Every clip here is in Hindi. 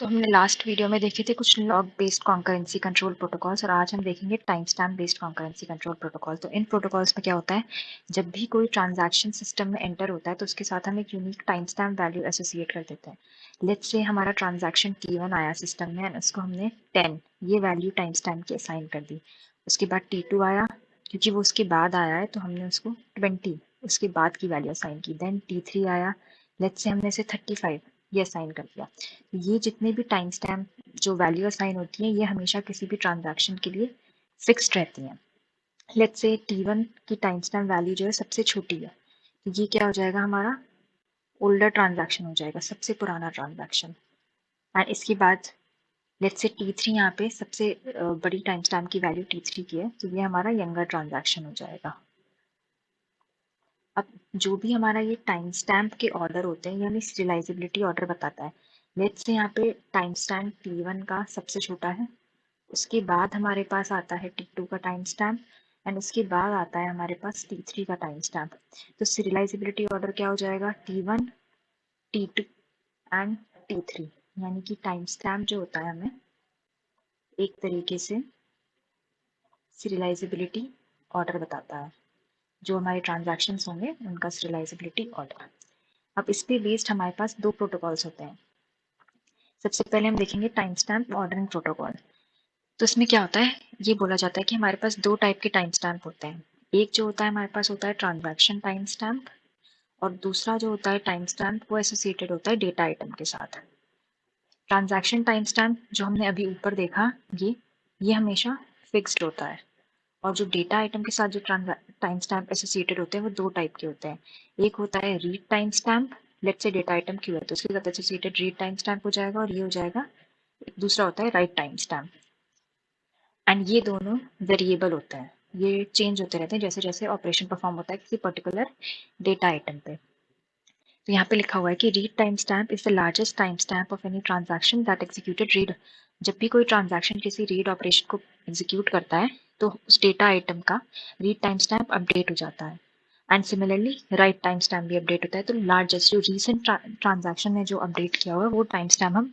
तो हमने लास्ट वीडियो में देखे थे कुछ log based concurrency control protocols और आज हम देखेंगे time stamp based concurrency control protocol. तो इन प्रोटोकॉल्स में क्या होता है, जब भी कोई ट्रांजैक्शन सिस्टम में एंटर होता है तो उसके साथ हम एक unique time stamp value associate कर देते हैं। लेट्स से हमारा ट्रांजैक्शन T1 आया सिस्टम में और उसको हमने 10 ये वैल्यू टाइम स्टैम्प की असाइन कर दी। उसके बाद T2 आया, क्योंकि वो उसके बाद आया है तो हमने उसको 20 उसके बाद की वैल्यू असाइन की। देन T3 आया, लेट्स से हमने इसे 35 ये असाइन कर दिया। ये जितने भी टाइम स्टैम्प जो वैल्यू असाइन होती हैं ये हमेशा किसी भी ट्रांजैक्शन के लिए फिक्स्ड रहती हैं। लेट्स से T1 की टाइम स्टैम्प वैल्यू जो है सबसे छोटी है, तो ये क्या हो जाएगा, हमारा ओल्डर ट्रांजैक्शन हो जाएगा, सबसे पुराना ट्रांजैक्शन। एंड इसके बाद लेट्स से T3 यहाँ पे सबसे बड़ी टाइम स्टैम्प की वैल्यू T3 की है, तो ये हमारा यंगर ट्रांजैक्शन हो जाएगा। अब जो भी हमारा ये टाइम स्टैम्प के ऑर्डर होते हैं, ये हमें सीरियलाइजेबिलिटी ऑर्डर बताता है। लेट्स से यहाँ पे टाइम स्टैम्प T1 का सबसे छोटा है, उसके बाद हमारे पास आता है T2 का टाइम स्टैम्प एंड उसके बाद आता है हमारे पास T3 का टाइम स्टैम्प। तो सीरियलाइजेबिलिटी ऑर्डर क्या हो जाएगा, T1, T2 एंड T3। यानी कि टाइम स्टैम्प जो होता है हमें एक तरीके से सीरियलाइजेबिलिटी ऑर्डर बताता है, जो हमारे ट्रांजैक्शंस होंगे उनका सीरियलाइजेबिलिटी ऑर्डर। अब इस पे बेस्ड हमारे पास दो प्रोटोकॉल्स होते हैं। सबसे पहले हम देखेंगे टाइम स्टैम्प ऑर्डरिंग प्रोटोकॉल। तो इसमें क्या होता है, ये बोला जाता है कि हमारे पास दो टाइप के टाइम स्टैम्प होते हैं। एक जो होता है हमारे पास होता है ट्रांजैक्शन टाइम स्टैम्प और दूसरा जो होता है टाइम स्टैम्प वो एसोसिएटेड होता है डेटा आइटम के साथ। ट्रांजैक्शन टाइम स्टैम्प जो हमने अभी ऊपर देखा, ये हमेशा फिक्स्ड होता है। और जो डेटा आइटम के साथ जो टाइम स्टैम्प एसोसिएटेड होते हैं वो दो टाइप के होते हैं। एक होता है read time stamp, let's say data item Q है तो उसके साथ एसोसिएटेड रीड टाइम स्टैम्प हो जाएगा, और ये हो जाएगा दूसरा होता है राइट टाइम स्टैम्प। एंड ये दोनों वेरिएबल होते हैं, ये चेंज होते रहते हैं जैसे जैसे ऑपरेशन परफॉर्म होता है किसी पर्टिकुलर डेटा आइटम पे। तो यहाँ पे लिखा हुआ है कि read time stamp is the largest time stamp of any transaction that executed read. जब भी कोई ट्रांजैक्शन किसी रीड ऑपरेशन को एग्जीक्यूट करता है तो उस डेटा आइटम का रीड टाइम स्टैम्प अपडेट हो जाता है। And similarly right time stamp भी अपडेट होता है। तो लार्जेस्ट जो रिसेंट ट्रांजैक्शन में जो अपडेट किया हुआ है वो टाइम स्टैम्प हम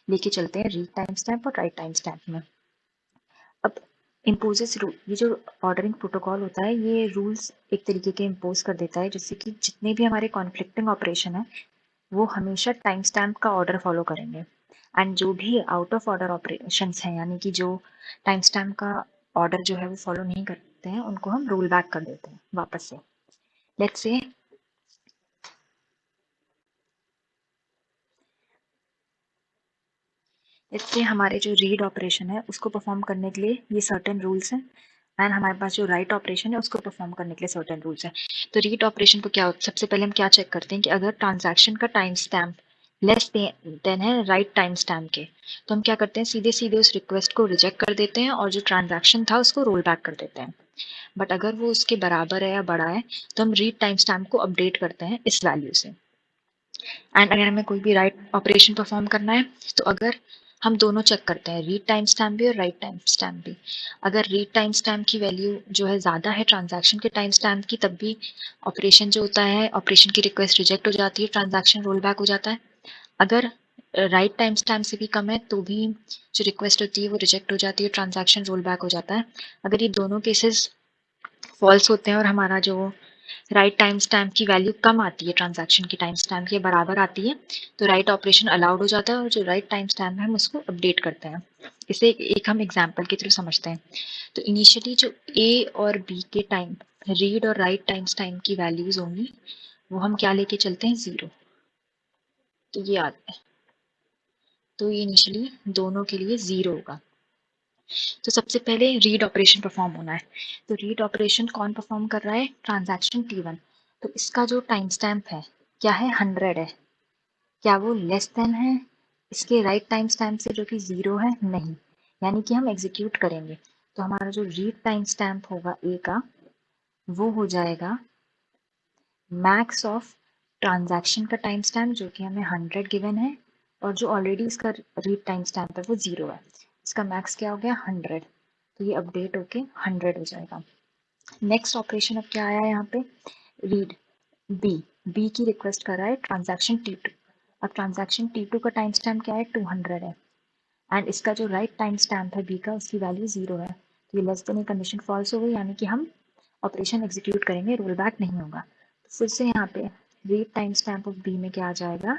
लेके चलते हैं रीड टाइम स्टैम्प और राइट टाइम स्टैम्प में। अब इम्पोजेस रूल, ये जो ऑर्डरिंग प्रोटोकॉल होता है ये रूल्स एक तरीके के इम्पोज कर देता है, जैसे कि जितने भी हमारे कॉन्फ्लिक्टिंग ऑपरेशन है वो हमेशा टाइम स्टैम्प का ऑर्डर फॉलो करेंगे। एंड जो भी आउट ऑफ ऑर्डर ऑपरेशंस हैं, यानी कि जो टाइम स्टैम्प का ऑर्डर जो है वो फॉलो नहीं करते हैं, उनको हम रोल बैक कर देते हैं वापस से। लेट्स से इससे हमारे जो रीड ऑपरेशन है उसको परफॉर्म करने के लिए ये सर्टेन रूल्स हैं, एंड हमारे पास जो राइट ऑपरेशन है उसको परफॉर्म करने के लिए सर्टेन रूल्स हैं। तो रीड ऑपरेशन को क्या, सबसे पहले हम क्या चेक करते हैं कि अगर ट्रांजैक्शन का टाइम स्टैम्प लेस देन है राइट टाइम स्टैम्प के, तो हम क्या करते हैं, सीधे सीधे उस रिक्वेस्ट को रिजेक्ट कर देते हैं और जो ट्रांजैक्शन था उसको रोल बैक कर देते हैं। बट अगर वो उसके बराबर है या बड़ा है तो हम रीड टाइम स्टैम्प को अपडेट करते हैं इस वैल्यू से। एंड अगर हमें कोई भी राइट ऑपरेशन परफॉर्म करना है तो अगर हम दोनों चेक करते हैं, रीड टाइम स्टैम्प भी और राइट टाइम स्टैम्प भी। अगर रीड टाइम स्टैम्प की वैल्यू जो है ज़्यादा है ट्रांजैक्शन के टाइम स्टैम्प की, तब भी ऑपरेशन जो होता है, ऑपरेशन की रिक्वेस्ट रिजेक्ट हो जाती है, ट्रांजैक्शन रोल बैक हो जाता है। अगर राइट टाइम स्टैम्प से भी कम है तो भी जो रिक्वेस्ट होती है वो रिजेक्ट हो जाती है, ट्रांजैक्शन रोल बैक हो जाता है। अगर ये दोनों केसेस फॉल्स होते हैं और हमारा जो राइट टाइम स्टैम्प की वैल्यू कम आती है ट्रांजैक्शन की टाइम स्टैम्प के बराबर आती है, तो राइट ऑपरेशन अलाउड हो जाता है और जो राइट टाइम स्टैम्प है हम उसको अपडेट करते हैं। इसे एक हम एग्जांपल के थ्रू समझते हैं। तो इनिशियली जो ए और बी के टाइम रीड और राइट टाइम स्टैम्प की वैल्यूज होंगी वो हम क्या लेके चलते हैं, 0। तो ये आता है, तो ये इनिशियली दोनों के लिए 0 होगा। तो सबसे पहले रीड ऑपरेशन परफॉर्म होना है। तो रीड ऑपरेशन कौन परफॉर्म कर रहा है, ट्रांजैक्शन T1। तो इसका जो टाइम स्टैम्प है क्या है, 100 है। क्या वो लेस देन है इसके राइट टाइम स्टैम्प से जो कि 0 है, नहीं। यानी कि हम एग्जीक्यूट करेंगे तो हमारा जो रीड टाइम स्टैम्प होगा ए का वो हो जाएगा मैक्स ऑफ ट्रांजैक्शन का टाइम स्टैम्प जो कि हमें 100 गिवन है, और जो ऑलरेडी इसका रीड टाइम स्टैम्प है वो 0 है। इसका मैक्स क्या हो गया, 100। तो ये अपडेट होके 100 हो जाएगा। नेक्स्ट ऑपरेशन अब क्या आया यहाँ पे, रीड बी, बी की रिक्वेस्ट कर रहा है ट्रांजैक्शन T2। अब ट्रांजैक्शन T2 का टाइम स्टैम्प क्या है, 200 है, एंड इसका जो राइट टाइम स्टैम्प है B का, उसकी वैल्यू 0 है। तो ये लेस देन ये कंडीशन फॉल्स हो गई, यानी कि हम ऑपरेशन एग्जीक्यूट करेंगे, रोल बैक नहीं होगा। तो फिर से यहाँ पे read time stamp of B में क्या आ जाएगा,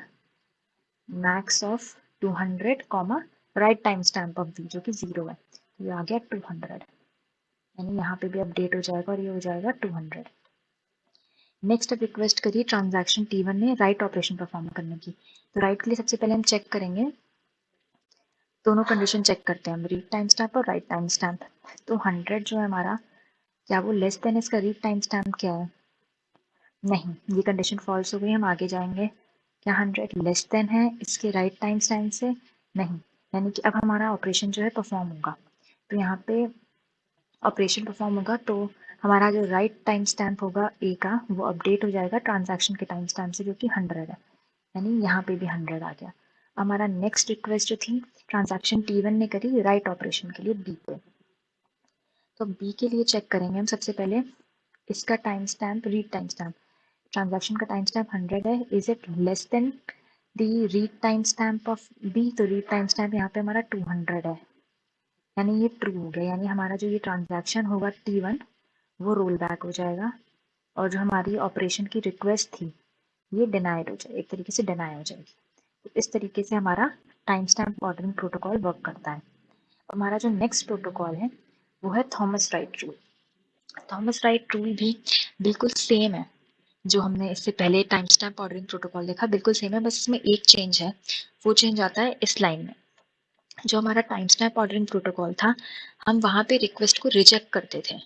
max of 200 comma right time stamp of B जो कि 0 है, तो ये आ गया 200, यानी यहाँ पे भी अपडेट हो जाएगा और ये हो जाएगा 200। नेक्स्ट अब रिक्वेस्ट करिए ट्रांजैक्शन T1 ने राइट ऑपरेशन परफॉर्म करने की। तो राइट के लिए सबसे पहले हम चेक करेंगे, दोनों कंडीशन चेक करते हैं हम, रीड टाइम स्टैम्प और राइट टाइम स्टैम्प। तो 100 जो है हमारा, क्या वो लेस देन इसका रीड टाइम स्टैम्प क्या है, नहीं, ये कंडीशन फॉल्स हो गई। हम आगे जाएंगे, क्या 100 लेस देन है इसके राइट टाइम स्टैम्प से, नहीं, यानी कि अब हमारा ऑपरेशन जो है परफॉर्म होगा। तो यहाँ पे ऑपरेशन परफॉर्म होगा तो हमारा जो राइट टाइम स्टैम्प होगा ए का, वो अपडेट हो जाएगा ट्रांजैक्शन के टाइम स्टैम्प से जो कि 100 है, यानी यहाँ पे भी 100 आ गया। हमारा नेक्स्ट रिक्वेस्ट जो थी ट्रांजैक्शन T1 ने करी राइट ऑपरेशन के लिए बी पे। तो बी के लिए चेक करेंगे हम सबसे पहले इसका time stamp, read time stamp, transaction का टाइम स्टैम्प 100 है, is it less than the read time stamp of B. तो रीड टाइम स्टैम्प यहाँ पे हमारा 200 है, यानी ये ट्रू हो गया, यानी हमारा जो ये ट्रांजैक्शन होगा T1 वो रोल बैक हो जाएगा, और जो हमारी ऑपरेशन की रिक्वेस्ट थी ये डिनाइड हो जाए, एक तरीके से डिनाई हो जाएगी। तो इस तरीके से हमारा time stamp ordering protocol work करता है। हमारा जो नेक्स्ट प्रोटोकॉल है वो है Thomas right rule. Thomas right rule भी बिल्कुल सेम है जो हमने इससे पहले टाइम स्टैम्प ऑर्डरिंग प्रोटोकॉल देखा, बिल्कुल सेम है, बस इसमें एक चेंज है। वो चेंज आता है इस लाइन में, जो हमारा टाइम स्टैम्प ऑर्डरिंग प्रोटोकॉल था, हम वहाँ पे रिक्वेस्ट को रिजेक्ट करते थे,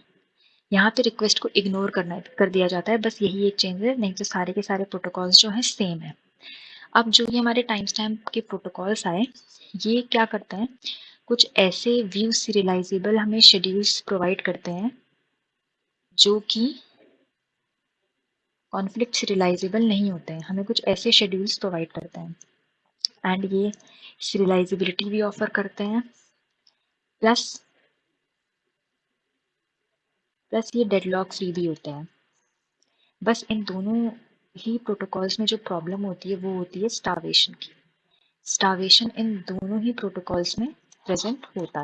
यहाँ पे रिक्वेस्ट को इग्नोर कर दिया जाता है, बस यही एक चेंज है, नहीं तो सारे के सारे प्रोटोकॉल्स जो हैं सेम है। अब जो ये हमारे टाइम स्टैम्प के प्रोटोकॉल्स आए, ये क्या करते हैं, कुछ ऐसे व्यू सीरियलाइजेबल हमें शेड्यूल्स प्रोवाइड करते हैं जो कि कॉन्फ्लिक्ट सीरियलाइजेबल नहीं होते हैं, हमें कुछ ऐसे शेड्यूल्स प्रोवाइड करते हैं, एंड ये सीरियलाइजेबिलिटी भी ऑफर करते हैं, प्लस ये डेडलॉक फ्री भी होते हैं। बस इन दोनों ही प्रोटोकॉल्स में जो प्रॉब्लम होती है वो होती है स्टार्वेशन की। स्टार्वेशन इन दोनों ही प्रोटोकॉल्स में प्रेजेंट होता है।